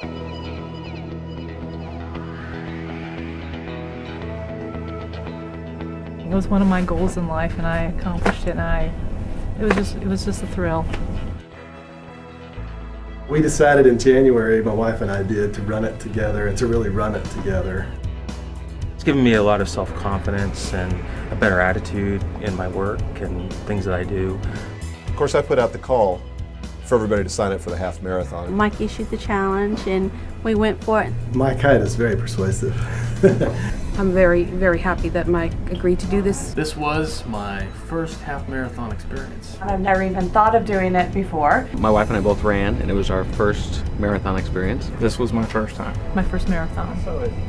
It was one of my goals in life, and I accomplished it, and it was just a thrill. We decided in January, my wife and I did, to run it together and to really run it together. It's given me a lot of self-confidence and a better attitude in my work and things that I do. Of course, I put out the call for everybody to sign up for the half marathon. Mike issued the challenge and we went for it. Mike Hyatt is very persuasive. I'm very, very happy that Mike agreed to do this. This was my first half marathon experience. I've never even thought of doing it before. My wife and I both ran, and it was our first marathon experience. This was my first time. My first marathon.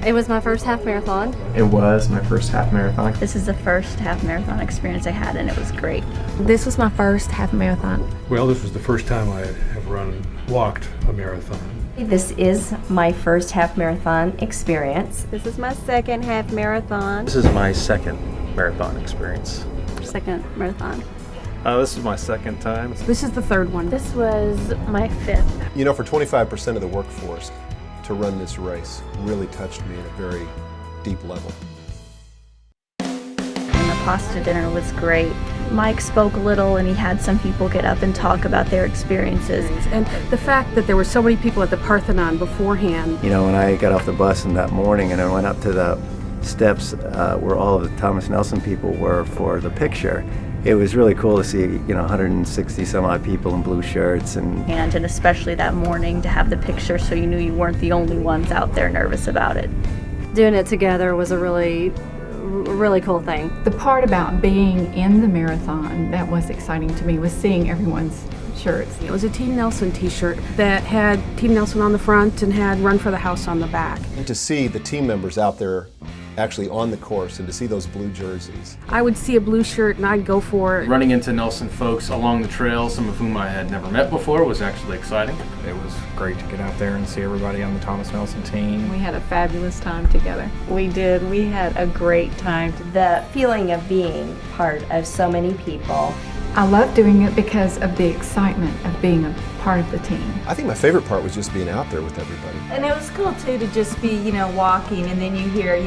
It was my first half marathon. It was my first half marathon. This is the first half marathon experience I had, and it was great. This was my first half marathon. Well, this was the first time I have walked a marathon. This is my first half marathon experience. This is my second half marathon. This is my second marathon experience. Second marathon. This is my second time. This is the third one. This was my fifth. You know, for 25% of the workforce to run this race really touched me at a very deep level. And the pasta dinner was great. Mike spoke a little and he had some people get up and talk about their experiences. And the fact that there were so many people at the Parthenon beforehand. You know, when I got off the bus in that morning and I went up to the steps where all of the Thomas Nelson people were for the picture, it was really cool to see, 160 some odd people in blue shirts. And especially that morning to have the picture so you knew you weren't the only ones out there nervous about it. Doing it together was a really cool thing. The part about being in the marathon that was exciting to me was seeing everyone's shirts. It was a Team Nelson t-shirt that had Team Nelson on the front and had Run for the House on the back. And to see the team members out there actually on the course and to see those blue jerseys. I would see a blue shirt and I'd go for it. Running into Nelson folks along the trail, some of whom I had never met before, was actually exciting. It was great to get out there and see everybody on the Thomas Nelson team. We had a fabulous time together. We did. We had a great time. The feeling of being part of so many people. I love doing it because of the excitement of being a part of the team. I think my favorite part was just being out there with everybody. And it was cool too to just be, walking and then you hear,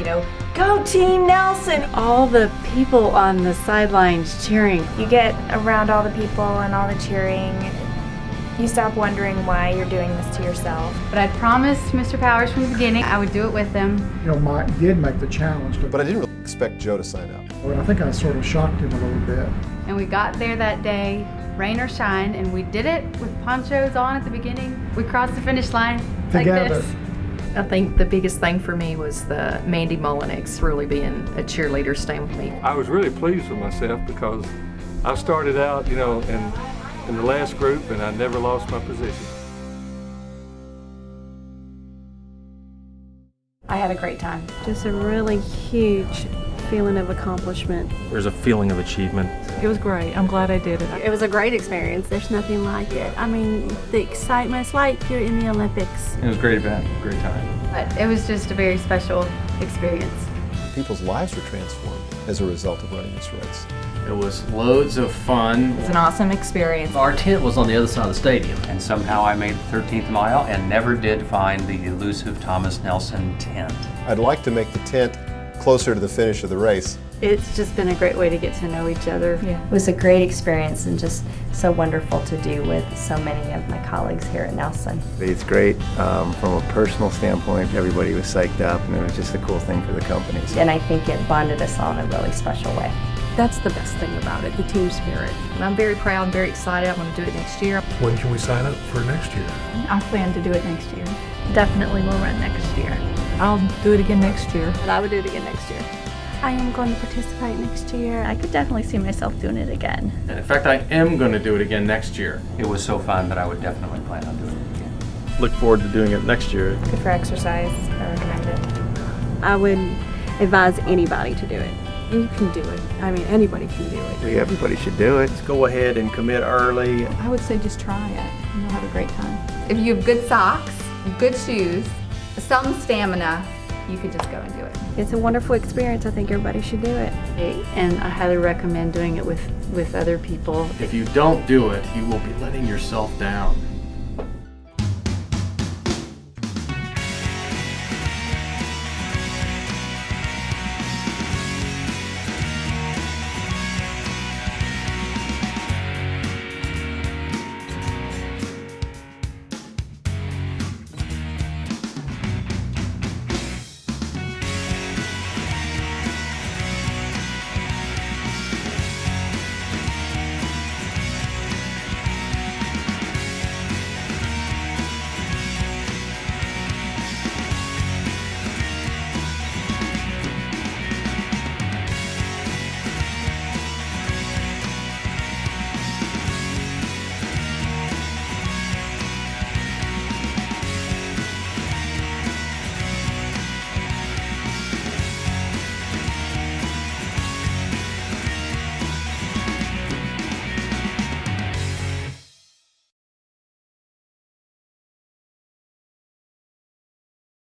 go Team Nelson. All the people on the sidelines cheering. You get around all the people and all the cheering. You stop wondering why you're doing this to yourself. But I promised Mr. Powers from the beginning I would do it with him. Mike did make the challenge. But I didn't really expect Joe to sign up. Well, I think I sort of shocked him a little bit. And we got there that day, rain or shine, and we did it with ponchos on at the beginning. We crossed the finish line together. Like this. I think the biggest thing for me was the Mandy Mullenix really being a cheerleader, staying with me. I was really pleased with myself because I started out, in the last group and I never lost my position. I had a great time. Just a really huge feeling of accomplishment. There's a feeling of achievement. It was great. I'm glad I did it. It was a great experience. There's nothing like it. I mean, the excitement, it's like you're in the Olympics. It was a great event, great time. But it was just a very special experience. People's lives were transformed as a result of running this race. It was loads of fun. It was an awesome experience. Our tent was on the other side of the stadium, and somehow I made the 13th mile and never did find the elusive Thomas Nelson tent. I'd like to make the tent closer to the finish of the race. It's just been a great way to get to know each other. Yeah. It was a great experience and just so wonderful to do with so many of my colleagues here at Nelson. It's great from a personal standpoint. Everybody was psyched up, and it was just a cool thing for the company. And I think it bonded us all in a really special way. That's the best thing about it, the team spirit. And I'm very proud and very excited. I'm going to do it next year. When can we sign up for next year? I plan to do it next year. Definitely will run next year. I'll do it again next year. And I would do it again next year. I am going to participate next year. I could definitely see myself doing it again. And in fact, I am going to do it again next year. It was so fun that I would definitely plan on doing it again. Look forward to doing it next year. Good for exercise. I recommend it. I would advise anybody to do it. And you can do it. I mean, anybody can do it. Everybody should do it. Let's go ahead and commit early. I would say just try it, and you'll have a great time. If you have good socks, good shoes, some stamina, you could just go and do it. It's a wonderful experience. I think everybody should do it. And I highly recommend doing it with other people. If you don't do it, you will be letting yourself down.